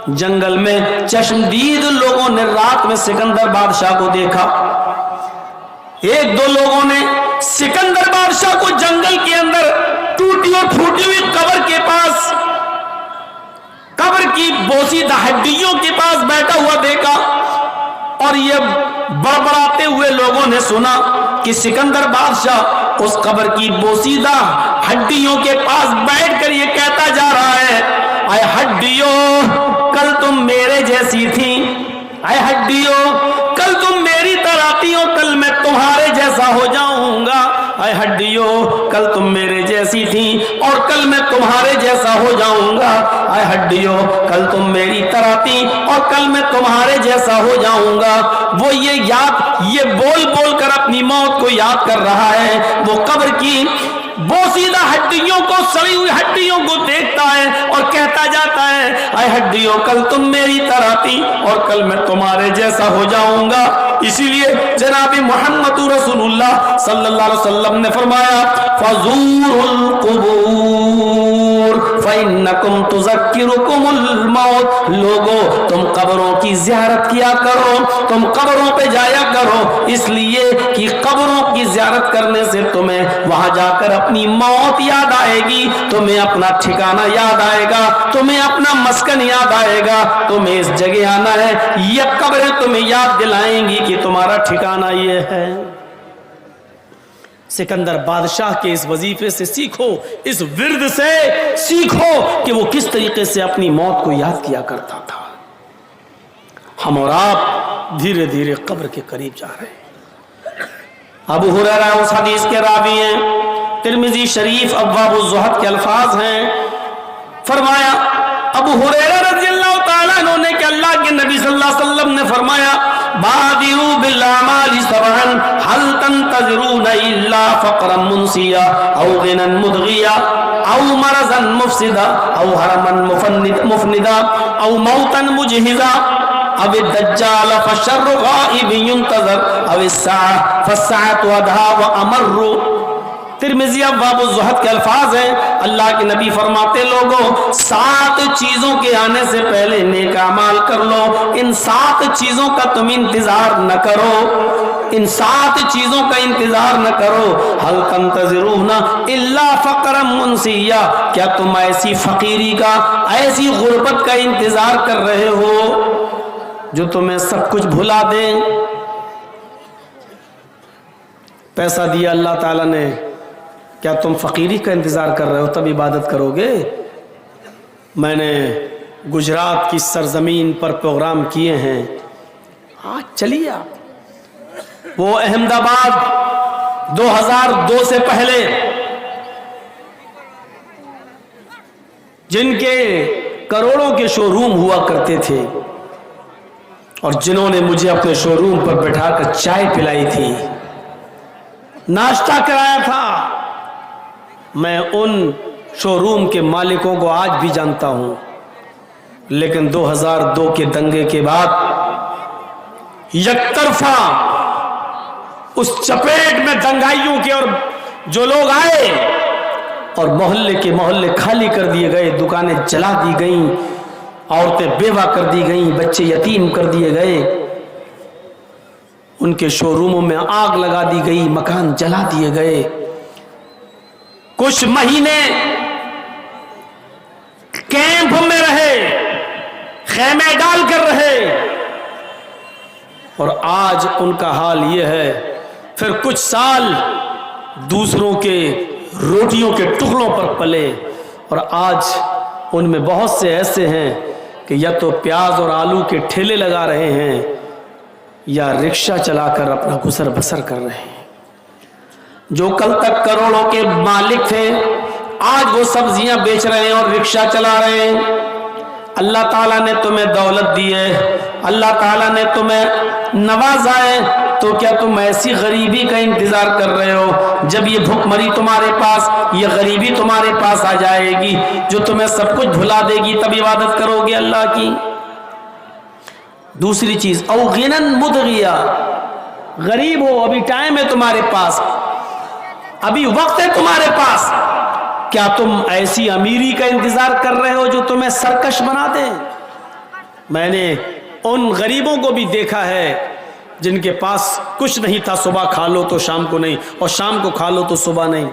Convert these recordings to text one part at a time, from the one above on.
جنگل میں چشمدید لوگوں نے رات میں سکندر بادشاہ کو دیکھا. ایک دو لوگوں نے سکندر بادشاہ کو جنگل کے اندر ٹوٹی اور پھوٹی ہوئی قبر کے پاس، قبر کی بوسیدہ ہڈیوں کے پاس بیٹھا ہوا دیکھا. اور یہ بڑبڑاتے ہوئے لوگوں نے سنا کہ سکندر بادشاہ اس قبر کی بوسیدہ ہڈیوں کے پاس بیٹھ کر یہ کہتا جا رہا ہے، اے ہڈیوں کل تم میرے جیسی تھی، اے ہڈیوں کل تم میری طرح تھی، کل میں تمہارے جیسا ہو جاؤں گا. اے ہڈیوں کل تم میرے جیسی تھی اور کل میں تمہارے جیسا ہو جاؤں گا. اے ہڈیوں کل تم میری طرح تھی اور کل میں تمہارے جیسا ہو جاؤں گا. وہ یہ بول بول کر اپنی موت کو یاد کر رہا ہے. وہ قبر کی بوسیدہ ہڈیوں کو، سڑی ہوئی ہڈیوں کو دیکھتا ہے اور کہتا جاتا ہے، اے ہڈیوں کل تم میری طرح تھی اور کل میں تمہارے جیسا ہو جاؤں گا. اسی لیے جناب محمد رسول اللہ صلی اللہ علیہ وسلم نے فرمایا، فزوروا القبور فإنکم تذکرکم الموت. لوگوں تم قبروں کی زیارت کیا کرو، تم قبروں پہ جایا کرو، اس لیے کہ قبروں کی زیارت کرنے سے تمہیں وہاں جا کر اپنی موت یاد آئے گی، تمہیں اپنا ٹھکانہ یاد آئے گا، تمہیں اپنا مسکن یاد آئے گا، تمہیں اس جگہ آنا ہے. یہ قبریں تمہیں یاد دلائیں گی کہ تمہارا ٹھکانہ یہ ہے. سکندر بادشاہ کے اس وظیفے سے سیکھو، اس ورد سے سیکھو کہ وہ کس طریقے سے اپنی موت کو یاد کیا کرتا تھا. ہم اور آپ دھیرے دھیرے قبر کے قریب جا رہے ہیں. ابو ہریرہ اس حدیث کے راوی ہیں، ترمذی شریف ابواب الزہد کے الفاظ ہیں. فرمایا ابو ہریرہ رضی اللہ تعالیٰ عنہ نے کہ اللہ کے نبی صلی اللہ علیہ وسلم نے فرمایا، بادروا بالاعمال سبعا هل تنتظرون الا فقرا منسیا او غنى مدغیا او مرضا مفسدا او هرما مفندا او موتا مجهزا او الدجال فالشر غائب ينتظر او الساعة فالساعة ادھا وامر. ترمذی ابواب الزہد کے الفاظ ہیں، اللہ کے نبی فرماتے، لوگوں 7 چیزوں کے آنے سے پہلے نیک اعمال کر لو. ان 7 چیزوں کا تم انتظار نہ کرو، ان 7 چیزوں کا انتظار نہ کرو. هل تنتظرون الا فقرا منسیا، کیا تم ایسی فقیری کا، ایسی غربت کا انتظار کر رہے ہو جو تمہیں سب کچھ بھلا دے؟ پیسہ دیا اللہ تعالیٰ نے، کیا تم فقیری کا انتظار کر رہے ہو تب عبادت کرو گے؟ میں نے گجرات کی سرزمین پر پروگرام کیے ہیں، آج چلیے آپ. وہ احمد آباد 2002 سے پہلے جن کے کروڑوں کے شو روم ہوا کرتے تھے اور جنہوں نے مجھے اپنے شو روم پر بٹھا کر چائے پلائی تھی، ناشتہ کرایا تھا، میں ان شو روم کے مالکوں کو آج بھی جانتا ہوں. لیکن 2002 کے دنگے کے بعد یک طرفہ اس چپیٹ میں دنگائیوں کے اور جو لوگ آئے اور محلے کے محلے خالی کر دیے گئے، دکانیں جلا دی گئیں، عورتیں بیوہ کر دی گئیں، بچے یتیم کر دیے گئے، ان کے شو روموں میں آگ لگا دی گئی، مکان جلا دیے گئے. کچھ مہینے کیمپ میں رہے، خیمے ڈال کر رہے، اور آج ان کا حال یہ ہے. پھر کچھ سال دوسروں کے روٹیوں کے ٹکڑوں پر پلے، اور آج ان میں بہت سے ایسے ہیں کہ یا تو پیاز اور آلو کے ٹھیلے لگا رہے ہیں یا رکشہ چلا کر اپنا گزر بسر کر رہے ہیں. جو کل تک کروڑوں کے مالک تھے آج وہ سبزیاں بیچ رہے ہیں اور رکشہ چلا رہے ہیں. اللہ تعالیٰ نے تمہیں دولت دی ہے، اللہ تعالیٰ نے تمہیں نوازا ہے، تو کیا تم ایسی غریبی کا انتظار کر رہے ہو جب یہ بھوک مری تمہارے پاس، یہ غریبی تمہارے پاس آ جائے گی جو تمہیں سب کچھ بھلا دے گی، تب عبادت کرو گے اللہ کی. دوسری چیز، او غنن مدغیا، غریب ہو، ابھی ٹائم ہے تمہارے پاس، ابھی وقت ہے تمہارے پاس، کیا تم ایسی امیری کا انتظار کر رہے ہو جو تمہیں سرکش بنا دے؟ میں نے ان غریبوں کو بھی دیکھا ہے جن کے پاس کچھ نہیں تھا، صبح کھا لو تو شام کو نہیں، اور شام کو کھا لو تو صبح نہیں،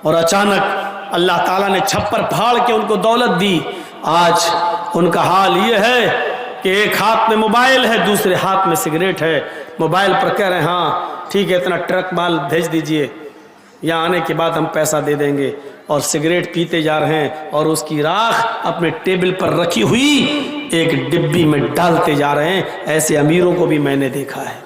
اور اچانک اللہ تعالیٰ نے چھپر پھاڑ کے ان کو دولت دی۔ آج ان کا حال یہ ہے کہ ایک ہاتھ میں موبائل ہے، دوسرے ہاتھ میں سگریٹ ہے۔ موبائل پر کہہ رہے ہیں ہاں ٹھیک ہے اتنا ٹرک مال بھیج دیجئے، یہاں آنے کے بعد ہم پیسہ دے دیں گے، اور سگریٹ پیتے جا رہے ہیں اور اس کی راکھ اپنے ٹیبل پر رکھی ہوئی ایک ڈبی میں ڈالتے جا رہے ہیں۔ ایسے امیروں کو بھی میں نے دیکھا ہے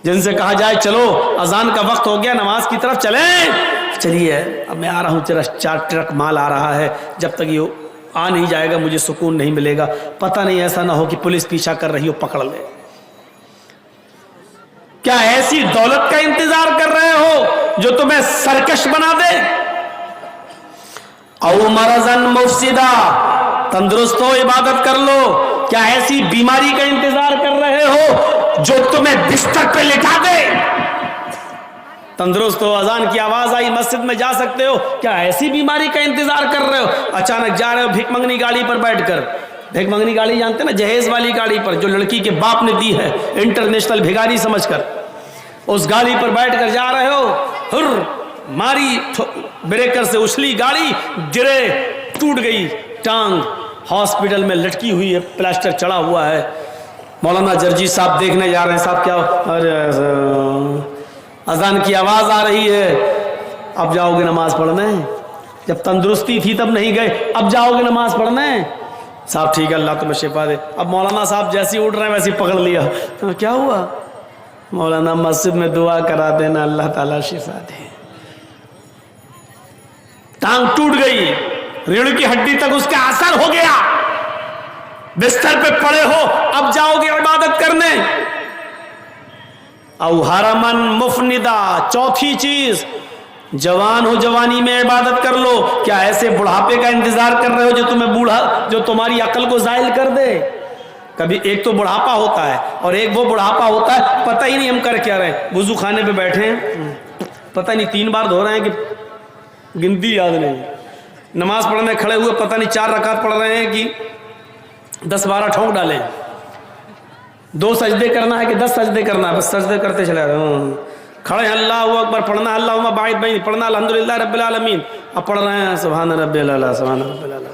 جن سے کہا جائے چلو اذان کا وقت ہو گیا، نماز کی طرف چلیں، چلیے اب میں آ رہا ہوں، تیرا 4 ٹرک مال آ رہا ہے، جب تک یہ آ نہیں جائے گا مجھے سکون نہیں ملے گا، پتہ نہیں ایسا نہ ہو کہ پولیس پیچھا کر رہی ہو پکڑ لے۔ کیا ایسی دولت کا انتظار کر رہے ہو جو تمہیں سرکش بنا دے؟ او مرضن مفسدہ، تندرست ہو عبادت کر لو۔ کیا ایسی بیماری کا انتظار کر رہے ہو جو تمہیں بستر پہ لٹا دے؟ تندرست ہو، اذان کی آواز آئی، مسجد میں جا سکتے ہو، کیا ایسی بیماری کا انتظار کر رہے ہو؟ اچانک جا رہے ہو بھیک منگنی گاڑی پر بیٹھ کر، بھیک منگنی گاڑی جانتے نا، جہیز والی گاڑی پر جو لڑکی کے باپ نے دی ہے انٹرنیشنل بھیگاری سمجھ کر، اس گاڑی پر بیٹھ کر جا رہے ہو، ہر ماری بریکر سے اچھلی گاڑی، گرے، ٹوٹ گئی ٹانگ، ہاسپٹل میں لٹکی ہوئی ہے، پلاسٹر چڑھا ہوا ہے۔ مولانا جرجی صاحب دیکھنے جا رہے ہیں، صاحب کیا اذان کی آواز آ رہی ہے، اب جاؤ گے نماز پڑھنے؟ جب تندرستی تھی تب نہیں گئے، اب جاؤ گے نماز پڑھنے؟ صاحب ٹھیک ہے اللہ تمہیں شفا دے۔ اب مولانا صاحب جیسے اٹھ رہے ہیں ویسے پکڑ لیا، کیا ہوا؟ مولانا مسجد میں دعا کرا دینا اللہ تعالیٰ شفا دے۔ ٹانگ ٹوٹ گئی، ریڑھ کی ہڈی تک اس کا اثر ہو گیا، بستر پہ پڑے ہو، اب جاؤ گے عبادت کرنے؟ او حرمن مفندا، چوتھی چیز، جوان ہو جوانی میں عبادت کر لو۔ کیا ایسے بڑھاپے کا انتظار کر رہے ہو جو تمہیں جو تمہاری عقل کو زائل کر دے؟ کبھی ایک تو بڑھاپا ہوتا ہے اور ایک وہ بڑھاپا ہوتا ہے پتہ ہی نہیں ہم کر کیا رہے ہیں، وضو خانے پہ بیٹھے ہیں پتہ نہیں 3 بار دھو رہے ہیں کہ گنتی یاد نہیں، نماز پڑھنے کھڑے ہوئے پتہ نہیں 4 رکعت پڑھ رہے ہیں کہ 10-12 ٹھونک ڈالیں، 2 سجدے کرنا ہے کہ 10 سجدے کرنا ہے، بس سجدے کرتے چلے رہے ہیں، کھڑے ہیں اللہ اکبر پڑھنا، اللہم باعث بین پڑھنا، الحمدللہ رب العالمین، اب پڑھ رہے ہیں سبحان ربی الاعلیٰ سبحان ربی الاعلیٰ،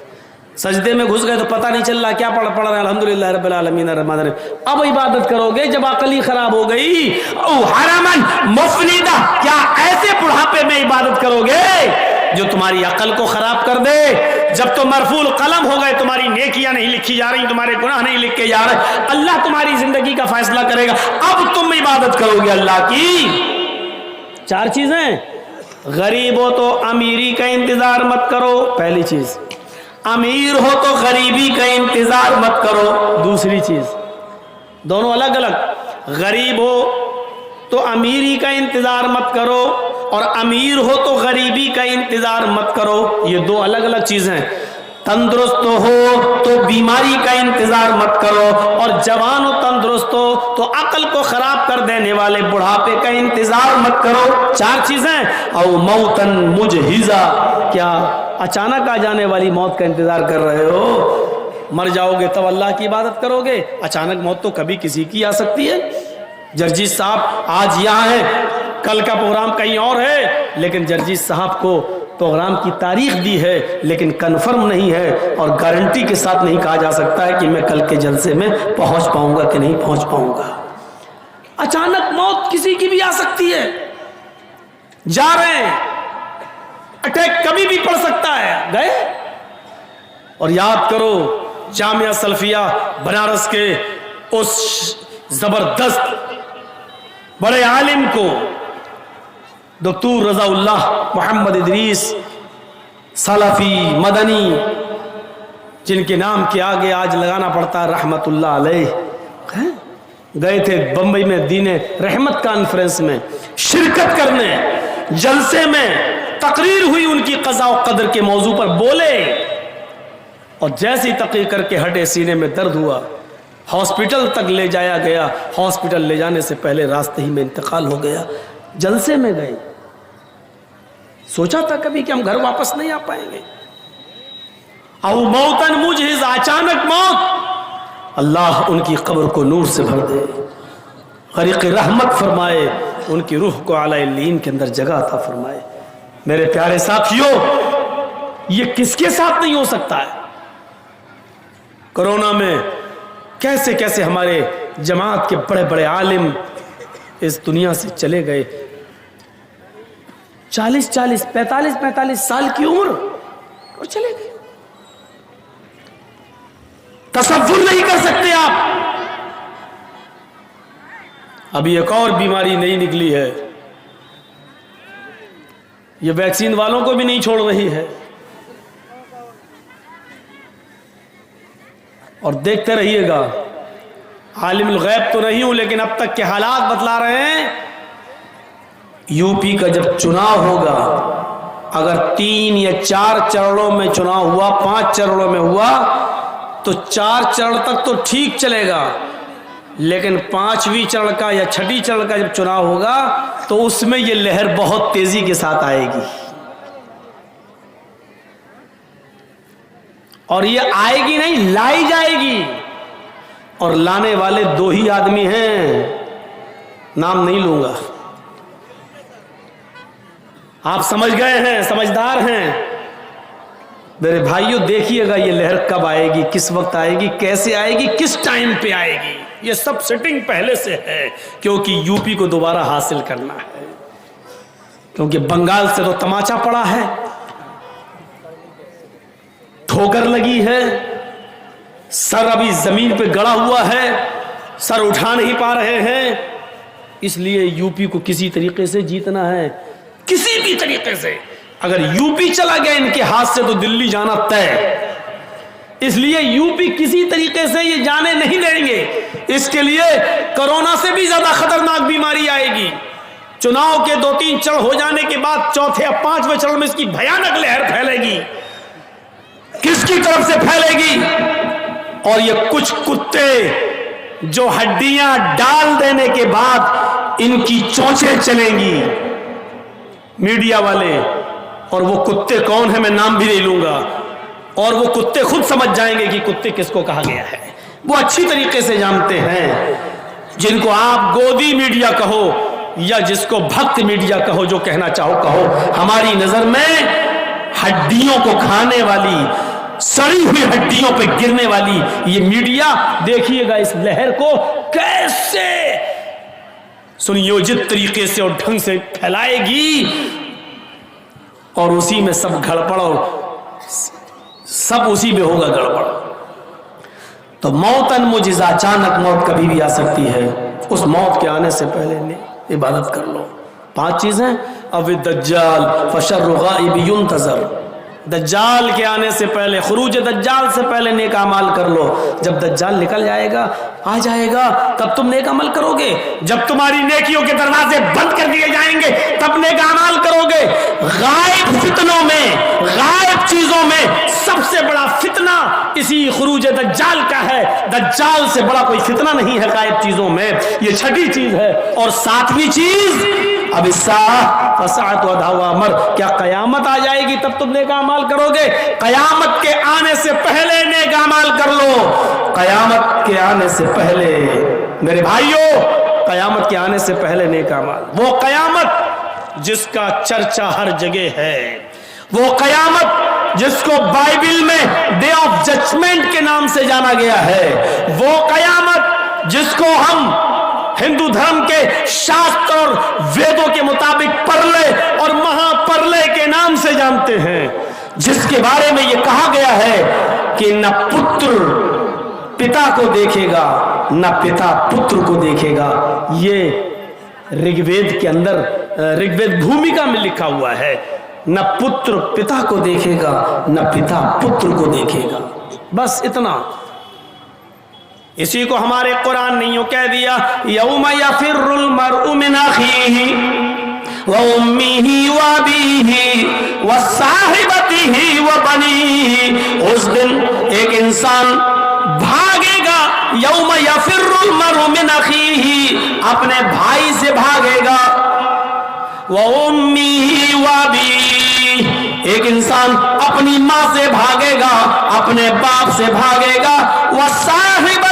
سجدے میں گھس گئے تو پتہ نہیں چل رہا کیا پڑھ رہے ہیں، الحمدللہ رب العالمین الرحمن الرحیم۔ اب عبادت کرو گے جب عقل ہی خراب ہو گئی؟ او حرمن مفندا، کیا ایسے بڑھاپے میں عبادت کرو گے جو تمہاری عقل کو خراب کر دے؟ جب تو مرفوع القلم ہو گئے، تمہاری نیکیاں نہیں لکھی جا رہی، تمہارے گناہ نہیں لکھے جا رہے، اللہ تمہاری زندگی کا فیصلہ کرے گا، اب تم عبادت کرو گے اللہ کی۔ 4 چیزیں، غریب ہو تو امیری کا انتظار مت کرو، پہلی چیز، امیر ہو تو غریبی کا انتظار مت کرو، دوسری چیز، دونوں الگ الگ، غریب ہو تو امیری کا انتظار مت کرو اور امیر ہو تو غریبی کا انتظار مت کرو، یہ 2 الگ الگ چیزیں۔ تندرست ہو تو بیماری کا انتظار مت کرو، اور جوان و تندرست ہو تو عقل کو خراب کر دینے والے بڑھاپے کا انتظار مت کرو۔ 4 چیزیں، او موتن مجہزہ، کیا اچانک آ جانے والی موت کا انتظار کر رہے ہو؟ مر جاؤ گے تب اللہ کی عبادت کرو گے؟ اچانک موت تو کبھی کسی کی آ سکتی ہے۔ جرجیت صاحب آج یہاں ہیں، کل کا پروگرام کہیں اور ہے، لیکن جرجیت صاحب کو پروگرام کی تاریخ دی ہے لیکن کنفرم نہیں ہے، اور گارنٹی کے ساتھ نہیں کہا جا سکتا ہے کہ میں کل کے جلسے میں پہنچ پاؤں گا کہ نہیں پہنچ پاؤں گا۔ اچانک موت کسی کی بھی آ سکتی ہے، جا رہے ہیں، اٹیک کبھی بھی پڑ سکتا ہے، گئے۔ اور یاد کرو جامعہ سلفیہ بنارس کے اس زبردست بڑے عالم کو، دکتور رضا اللہ محمد ادریس سلفی مدنی، جن کے نام کے آگے آج لگانا پڑتا ہے رحمت اللہ علیہ، گئے تھے بمبئی میں دین رحمت کانفرنس میں شرکت کرنے، جلسے میں تقریر ہوئی ان کی قضاء و قدر کے موضوع پر، بولے اور جیسی تقریر کر کے ہٹے سینے میں درد ہوا، ہاسپٹل تک لے جایا گیا، ہاسپٹل لے جانے سے پہلے راستے ہی میں انتقال ہو گیا۔ جلسے میں گئے، سوچا تھا کبھی کہ ہم گھر واپس نہیں آ پائیں گے؟ او موتن مجہز، اچانک موت، اللہ ان کی قبر کو نور سے بھر دے، غریق رحمت فرمائے، ان کی روح کو اعلی علین کے اندر جگہ عطا فرمائے۔ میرے پیارے ساتھیوں، یہ کس کے ساتھ نہیں ہو سکتا ہے؟ کرونا میں کیسے کیسے ہمارے جماعت کے بڑے بڑے عالم اس دنیا سے چلے گئے، 45 سال کی عمر اور چلے گئے، تصور نہیں کر سکتے آپ۔ ابھی ایک اور بیماری نئی نکلی ہے، یہ ویکسین والوں کو بھی نہیں چھوڑ رہی ہے، اور دیکھتے رہیے گا۔ عالم الغیب تو نہیں ہوں، لیکن اب تک کے حالات بتلا رہے ہیں، یو پی کا جب چناؤ ہوگا، اگر 3 یا 4 چرڑوں میں چناؤ ہوا، 5 چرڑوں میں ہوا تو 4 چرڑ تک تو ٹھیک چلے گا، لیکن 5ویں چرڑ کا یا 6ٹی چرڑ کا جب چناؤ ہوگا تو اس میں یہ لہر بہت تیزی کے ساتھ آئے گی، اور یہ آئے گی نہیں، لائی جائے گی، اور لانے والے 2 ہی آدمی ہیں، نام نہیں لوں گا، آپ سمجھ گئے ہیں، سمجھدار ہیں۔ میرے بھائیوں دیکھیے گا یہ لہر کب آئے گی، کس وقت آئے گی، کیسے آئے گی، کس ٹائم پہ آئے گی، یہ سب سیٹنگ پہلے سے ہے، کیونکہ یو پی کو دوبارہ حاصل کرنا ہے، کیونکہ بنگال سے تو تماچا پڑا ہے، ٹھوکر لگی ہے، سر ابھی زمین پہ گڑا ہوا ہے، سر اٹھا نہیں پا رہے ہیں، اس لیے یو پی کو کسی طریقے سے جیتنا ہے، کسی بھی طریقے سے۔ اگر یو پی چلا گیا ان کے ہاتھ سے تو دلی جانا طے، اس لیے یو پی کسی طریقے سے یہ جانے نہیں دیں گے۔ اس کے لیے کرونا سے بھی زیادہ خطرناک بیماری آئے گی، چناؤ کے 2-3 چڑھ ہو جانے کے بعد 4تھے یا 5ویں چڑھ میں اس کی بھیانک لہر پھیلے گی، کس کی طرف سے پھیلے گی؟ اور یہ کچھ کتے جو ہڈیاں ڈال دینے کے بعد ان کی چونچیں چلیں گی، میڈیا والے، اور وہ کتے کون ہیں میں نام بھی نہیں لوں گا، اور وہ کتے خود سمجھ جائیں گے کہ کتے کس کو کہا گیا ہے، وہ اچھی طریقے سے جانتے ہیں، جن کو آپ گودی میڈیا کہو یا جس کو بھکت میڈیا کہو، جو کہنا چاہو کہو، ہماری نظر میں ہڈیوں کو کھانے والی، سڑی ہوئی ہڈیوں پہ گرنے والی یہ میڈیا، دیکھیے گا اس لہر کو کیسے سنیوجت طریقے سے اور ڈھنگ سے پھیلائے گی، اور اسی میں سب گڑبڑ، اور سب اسی میں ہوگا گڑبڑ۔ تو موتن مجزا، اچانک موت کبھی بھی آ سکتی ہے، اس موت کے آنے سے پہلے عبادت کر لو۔ 5 چیزیں، اب دجال فشر غائب ينتظر، دجال کے آنے سے پہلے، خروج دجال سے پہلے نیک اعمال کر لو، جب دجال نکل جائے گا، آ جائے گا، تب تم نیک عمل کرو گے، جب تمہاری نیکیوں کے دروازے بند کر دیے جائیں گے تب نیک اعمال کرو گے۔ غائب فتنوں میں، غائب چیزوں میں سب سے بڑا فتنہ اسی خروج دجال کا ہے، دجال سے بڑا کوئی فتنہ نہیں ہے غائب چیزوں میں، یہ 6ٹی چیز ہے۔ اور 7ویں چیز، اب فساعت و دعوی امر، کیا قیامت آ جائے گی تب تم نیک اعمال کرو گے؟ قیامت کے آنے سے پہلے نیک اعمال کر لو، قیامت کے آنے سے پہلے میرے بھائیوں، قیامت کے آنے سے پہلے نیک اعمال، وہ قیامت جس کا چرچا ہر جگہ ہے، وہ قیامت جس کو بائبل میں ڈے آف ججمنٹ کے نام سے جانا گیا ہے، وہ قیامت جس کو ہم ہندو دھرم کے شاستر اور ویدوں کے مطابق پرلے اور مہا پرلے کے نام سے جانتے ہیں، جس کے بارے میں یہ کہا گیا ہے کہ نہ پتر پتا کو دیکھے گا نہ پتا پتر کو دیکھے گا، یہ رگ وید کے اندر، رگ وید بھومکا میں لکھا ہوا ہے، نہ پتر پتا کو دیکھے گا نہ پتا پتر کو دیکھے گا، بس اتنا۔ اسی کو ہمارے قرآن نے یوں کہہ دیا، یوم یفر المرء من اخیہ وامہ وابیہ وصاحبتہ وبنیہ، اس دن ایک انسان بھاگے گا، یوم یفر المرء من اخیہ، اپنے بھائی سے بھاگے گا، وامہ وابیہ، ایک انسان اپنی ماں سے بھاگے گا، اپنے باپ سے بھاگے گا، وصاحبتہ،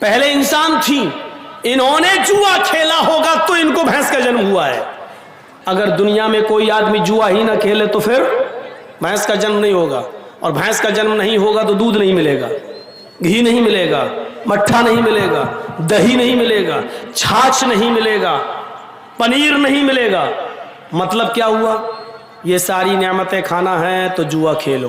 پہلے انسان تھی, انہوں نے جوا کھیلا ہوگا تو ان کو بھینس کا جنم ہوا ہے. اگر دنیا میں کوئی آدمی جوا ہی نہ کھیلے تو پھر بھینس کا جنم نہیں ہوگا, اور بھینس کا جنم نہیں ہوگا تو دودھ نہیں ملے گا, گھی نہیں ملے گا, مٹھا نہیں ملے گا, دہی نہیں ملے گا, چھاچھ نہیں ملے گا, پنیر نہیں ملے گا. مطلب کیا ہوا؟ یہ ساری نعمتیں کھانا ہے تو جوا کھیلو.